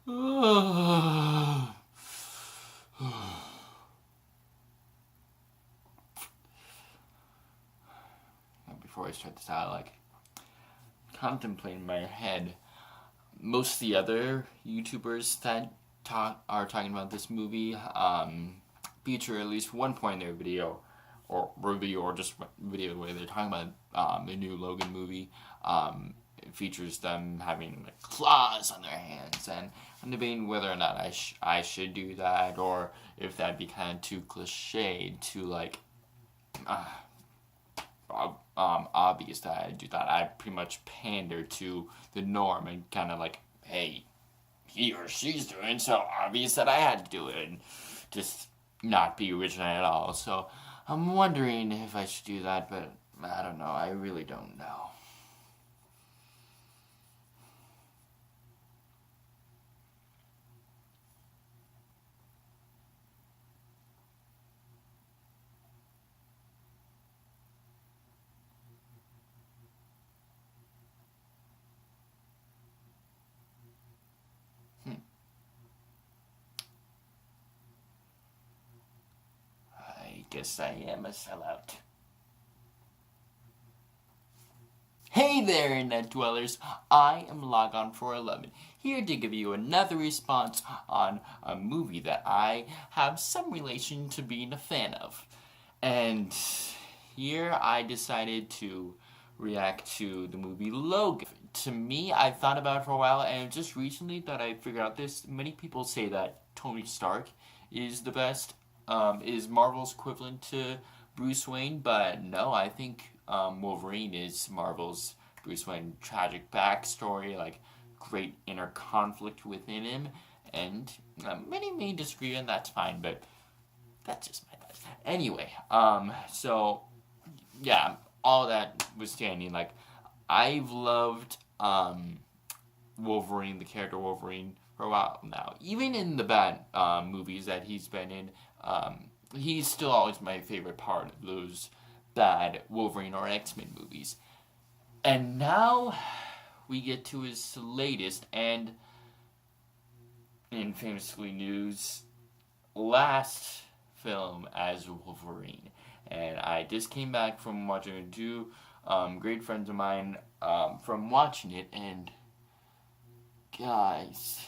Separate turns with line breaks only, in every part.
Before I start this out, like, contemplating in my head, most of the other YouTubers that are talking about this movie feature at least one point in their video or review or just video where they're talking about the new Logan movie. It features them having like claws on their hands, and I'm debating whether or not I should do that, or if that'd be kind of too cliched to like obvious that I do that. I pretty much pander to the norm and kind of like, hey, he or she's doing it, so obvious that I had to do it, and just not be original at all. So I'm wondering if I should do that, but I don't know. I really don't know. I guess I am a sellout. Hey there, Internet dwellers! I am Logan for 11, here to give you another response on a movie that I have some relation to being a fan of. And here I decided to react to the movie Logan. To me, I thought about it for a while, and just recently that I figured out this. Many people say that Tony Stark is the best, is Marvel's equivalent to Bruce Wayne, but no, I think Wolverine is Marvel's Bruce Wayne. Tragic backstory, like great inner conflict within him, and many may disagree, and that's fine, but that's just my thoughts. Anyway, so yeah, all that was standing, like, I've loved Wolverine, the character Wolverine, for a while now. Even in the bad movies that he's been in, he's still always my favorite part of those bad Wolverine or X-Men movies. And now we get to his latest and, in famously news, last film as Wolverine. And I just came back from watching it. Two great friends of mine from watching it, and guys,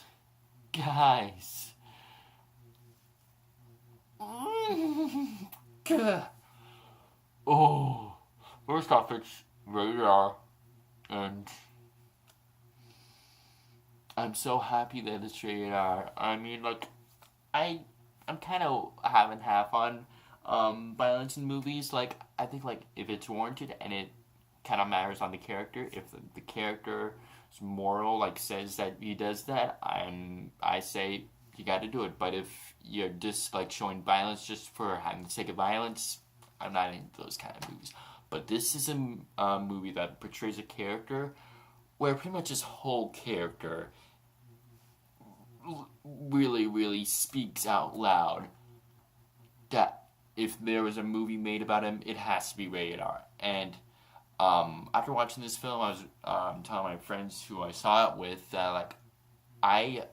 oh, first off, it's rated R, and I'm so happy that it's rated R. I mean, like, I'm kind of half and half on violence in movies. Like, I think, like, if it's warranted and it kind of matters on the character, if the character's moral, like, says that he does that, I say you got to do it. But if you're just like showing violence just for having the sake of violence, I'm not into those kind of movies. But this is a movie that portrays a character where pretty much his whole character really, really speaks out loud that if there was a movie made about him, it has to be rated R. And after watching this film, I was telling my friends who I saw it with that, like, I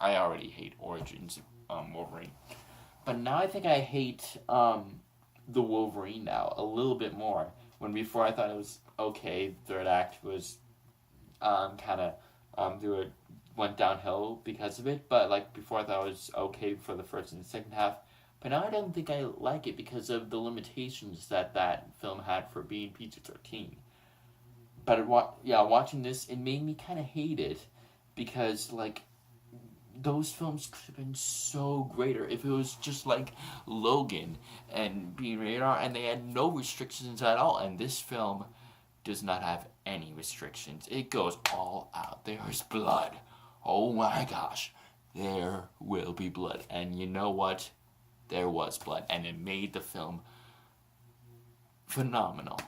already hate Origins Wolverine, but now I think I hate the Wolverine now a little bit more. When before I thought it was okay, third act was kind of went downhill because of it, but like before I thought it was okay for the first and second half. But now I don't think I like it because of the limitations that film had for being PG-13. But watching this, it made me kind of hate it because, like, those films could have been so greater if it was just like Logan and being rated R, and they had no restrictions at all. And this film does not have any restrictions. It goes all out. There's blood. Oh my gosh. There will be blood. And you know what? There was blood, and it made the film phenomenal.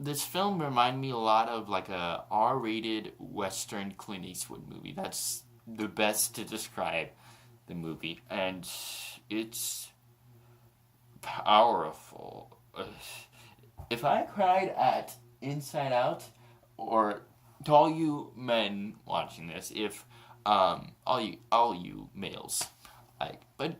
This film reminded me a lot of like a R-rated Western Clint Eastwood movie. That's the best to describe the movie, and it's powerful. If I cried at Inside Out, or to all you men watching this, if all you males, like, but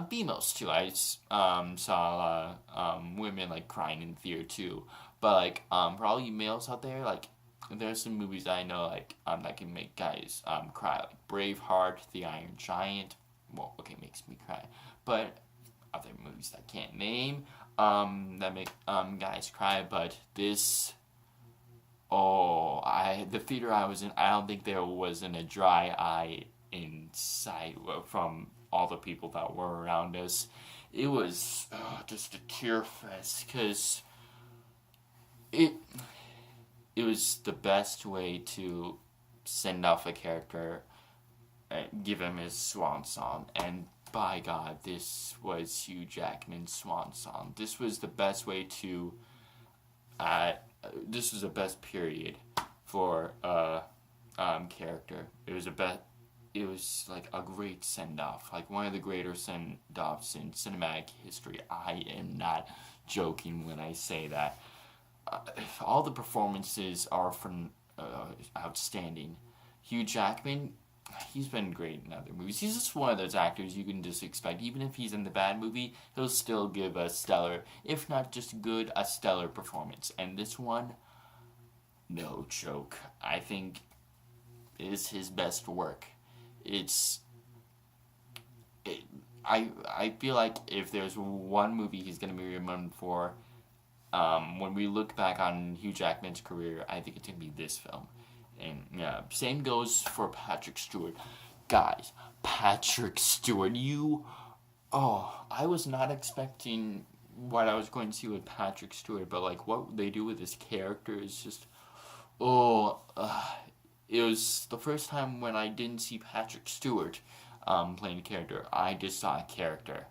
females too. Saw a lot of women like crying in theater too. But like for all you males out there, like there's some movies that I know like that can make guys cry, like Braveheart, The Iron Giant. Well, okay, makes me cry, but other movies that I can't name that make guys cry. But this, oh, the theater I was in, I don't think there wasn't a dry eye inside from all the people that were around us. It was just a tear fest because it it was the best way to send off a character and give him his swan song. And by God, this was Hugh Jackman's swan song. This was the best way to. This was the best period for character. It was like a great send off, like one of the greater send offs in cinematic history. I am not joking when I say that. All the performances are from outstanding. Hugh Jackman, he's been great in other movies. He's just one of those actors you can just expect. Even if he's in the bad movie, he'll still give a stellar, if not just good, a stellar performance. And this one, no joke. I think is his best work. I feel like if there's one movie he's gonna be remembered for, when we look back on Hugh Jackman's career, I think it's gonna be this film. And yeah, same goes for Patrick Stewart. Guys, Patrick Stewart, I was not expecting what I was going to see with Patrick Stewart, but like what they do with his character is just, it was the first time when I didn't see Patrick Stewart playing a character. I just saw a character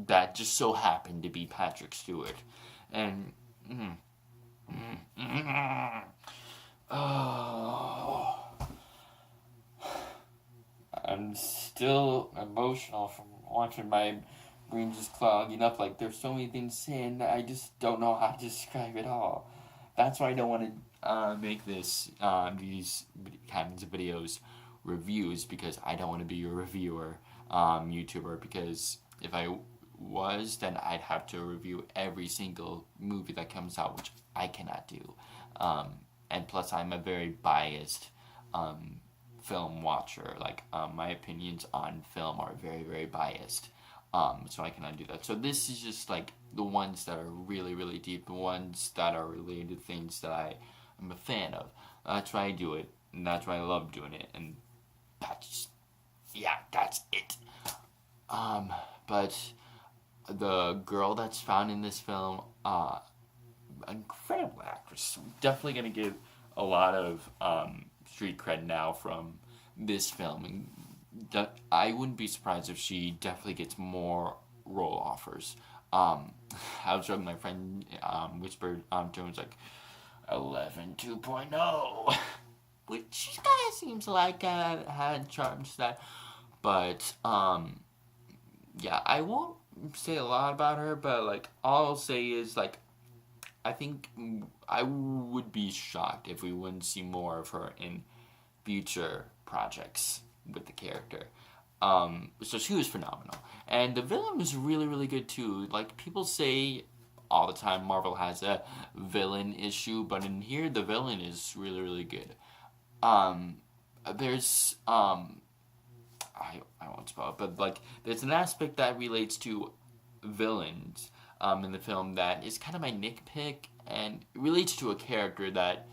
that just so happened to be Patrick Stewart. And I'm still emotional from watching my brain just clogging up. Like, there's so many things saying, I just don't know how to describe it all. That's why I don't want to make these kinds of videos reviews, because I don't want to be a reviewer YouTuber, because if I was, then I'd have to review every single movie that comes out, which I cannot do. And plus, I'm a very biased film watcher. Like, my opinions on film are very, very biased. So I cannot do that. So this is just like the ones that are really, really deep, the ones that are related to things that I'm a fan of. That's why I do it, and that's why I love doing it, and that's it. But the girl that's found in this film, incredible actress. Definitely gonna give a lot of street cred now from this film, and I wouldn't be surprised if she definitely gets more role offers. I was joking, my friend whispered to him, like 11 2.0, which kind of seems like had charms to that. But yeah, I won't say a lot about her, but like all I'll say is like I think I would be shocked if we wouldn't see more of her in future projects with the character. So she was phenomenal, and the villain was really, really good too. Like, people say all the time Marvel has a villain issue, but in here the villain is really, really good. There's I won't spoil it, but like there's an aspect that relates to villains in the film that is kind of my nitpick, and it relates to a character that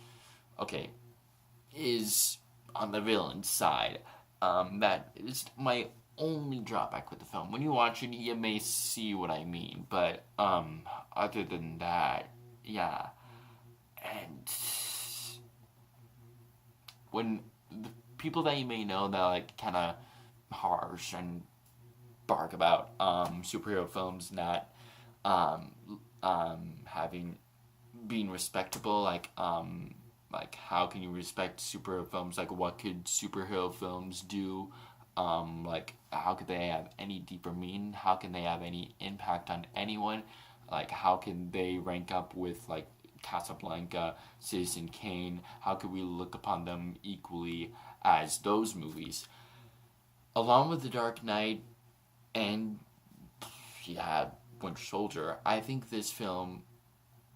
is on the villain side. That is my only drawback with the film. When you watch it, you may see what I mean, but other than that, yeah. And when the people that you may know that like kind of harsh and bark about superhero films not being respectable, like how can you respect superhero films? Like, what could superhero films do? Like, how could they have any deeper meaning? How can they have any impact on anyone? Like, how can they rank up with like Casablanca, Citizen Kane? How could we look upon them equally as those movies. Along with The Dark Knight and, yeah, Winter Soldier, I think this film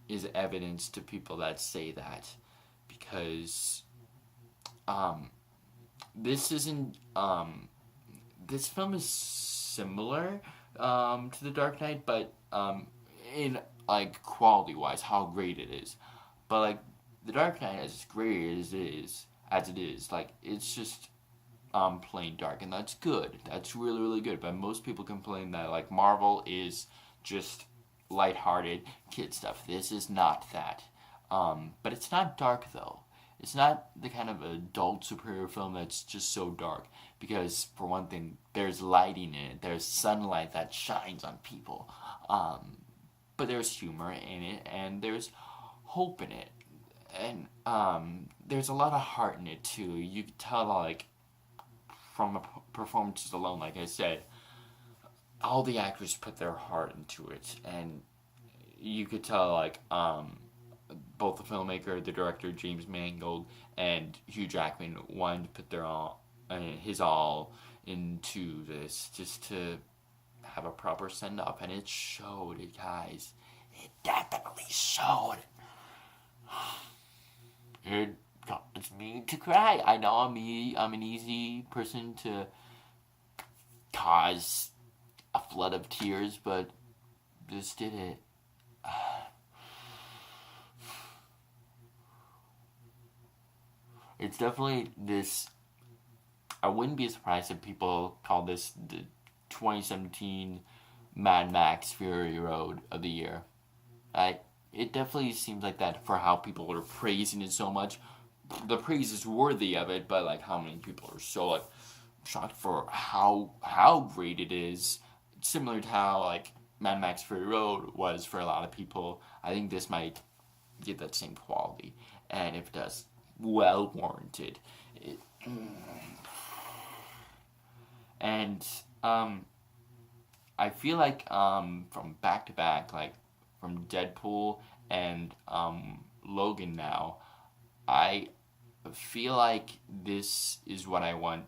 is evidence to people that say that, because um, this isn't this film is similar to The Dark Knight, but in like quality wise, how great it is. But like The Dark Knight, as great as it is, like it's just plain dark, and that's good. That's really really good. But most people complain that like Marvel is just lighthearted kid stuff. This is not that. But it's not dark though. It's not the kind of adult superhero film that's just so dark. Because for one thing, there's lighting in it. There's sunlight that shines on people. But there's humor in it, and there's hope in it, and there's a lot of heart in it too. You can tell like from the performances alone, like I said, all the actors put their heart into it, and you could tell like both the filmmaker, the director James Mangold, and Hugh Jackman wanted to put their his all into this just to have a proper send off, and it showed it, guys. It definitely showed. It it's me to cry. I know I'm an easy person to cause a flood of tears, but this did it. It's definitely this. I wouldn't be surprised if people call this the 2017 Mad Max Fury Road of the year. It definitely seems like that for how people are praising it so much. The praise is worthy of it, but like how many people are so like shocked for how great it is. Similar to how like Mad Max Fury Road was for a lot of people. I think this might get that same quality, and if it does, well warranted. It, and I feel like from back to back, like from Deadpool and Logan now, I feel like this is what I want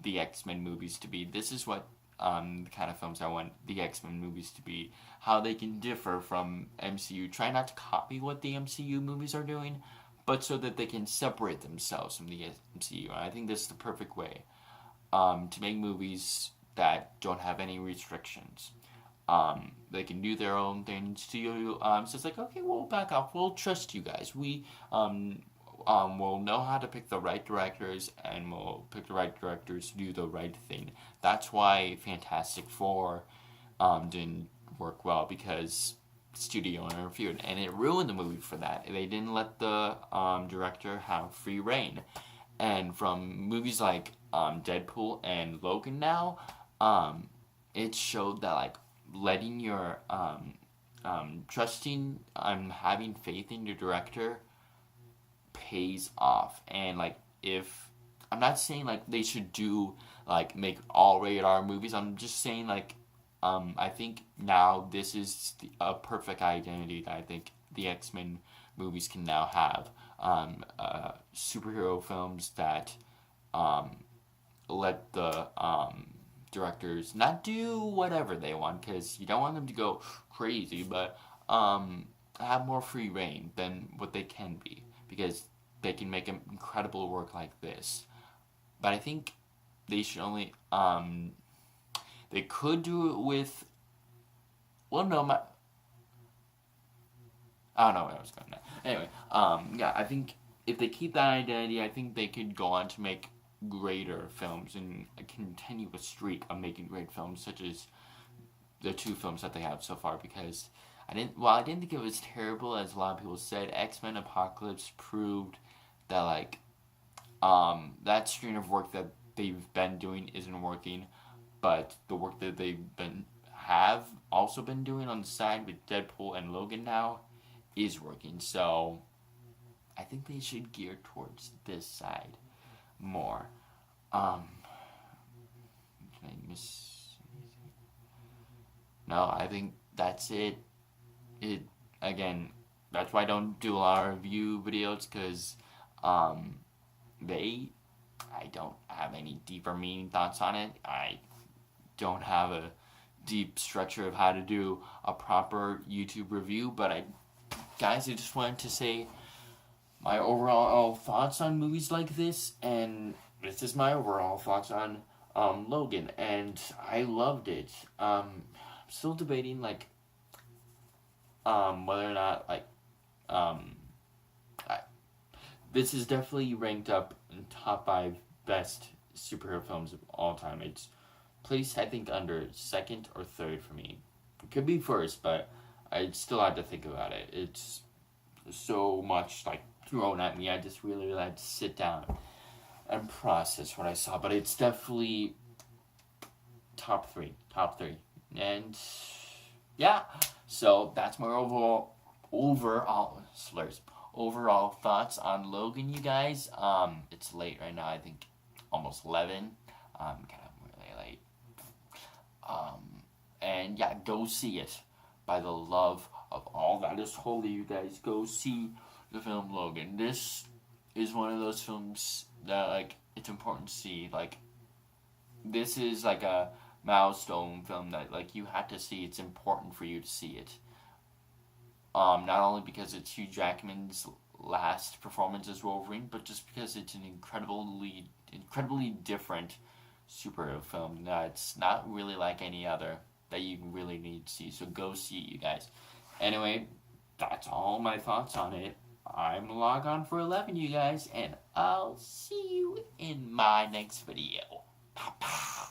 the X-Men movies to be. This is what the kind of films I want the X-Men movies to be. How they can differ from MCU. Try not to copy what the MCU movies are doing, but so that they can separate themselves from the MCU. And I think this is the perfect way to make movies that don't have any restrictions. They can do their own things to you. So it's like, okay, we'll back off. We'll trust you guys. We'll know how to pick the right directors, and we'll pick the right directors to do the right thing. That's why Fantastic Four didn't work well, because the studio interfered, and it ruined the movie for that. They didn't let the director have free reign. And from movies like Deadpool and Logan now, it showed that like letting your trusting having faith in your director pays off. And like, if I'm not saying like they should do like make all rated R movies, I'm just saying like I think now this is a perfect identity that I think the X-Men movies can now have. Superhero films that let the directors not do whatever they want, because you don't want them to go crazy, but have more free reign than what they can be, because they can make incredible work like this. But I think they should only they could do it with, well, no, I don't know where I was going now. Anyway, yeah, I think if they keep that identity, I think they could go on to make greater films and a continuous streak of making great films, such as the two films that they have so far. Because I didn't think it was terrible, as a lot of people said. X-Men Apocalypse proved that like that stream of work that they've been doing isn't working, but the work that have also been doing on the side with Deadpool and Logan now is working. So I think they should gear towards this side more. Can I miss anything? No, I think that's it. Again, that's why I don't do a lot of review videos, because they I don't have any deeper meaning thoughts on it. I don't have a deep structure of how to do a proper YouTube review, but I just wanted to say my overall thoughts on movies like this, and this is my overall thoughts on Logan, and I loved it. I'm still debating whether or not I, this is definitely ranked up in top 5 best superhero films of all time. It's placed, I think, under second or third for me. It could be first, but I still had to think about it. It's so much thrown at me. I just really had to sit down and process what I saw. But it's definitely top three, and yeah. So that's my overall thoughts on Logan, you guys. It's late right now. I think almost 11. Kind of really late. And yeah, go see it. By the love of all that is holy, you guys, go see the film Logan. This is one of those films that it's important to see. This is a milestone film that you have to see. It's important for you to see it. Not only because it's Hugh Jackman's last performance as Wolverine, but just because it's an incredibly different superhero film that's not really like any other that you really need to see. So go see it, you guys. Anyway, that's all my thoughts on it. I'm Logon for 11, you guys, and I'll see you in my next video. Pow, pow.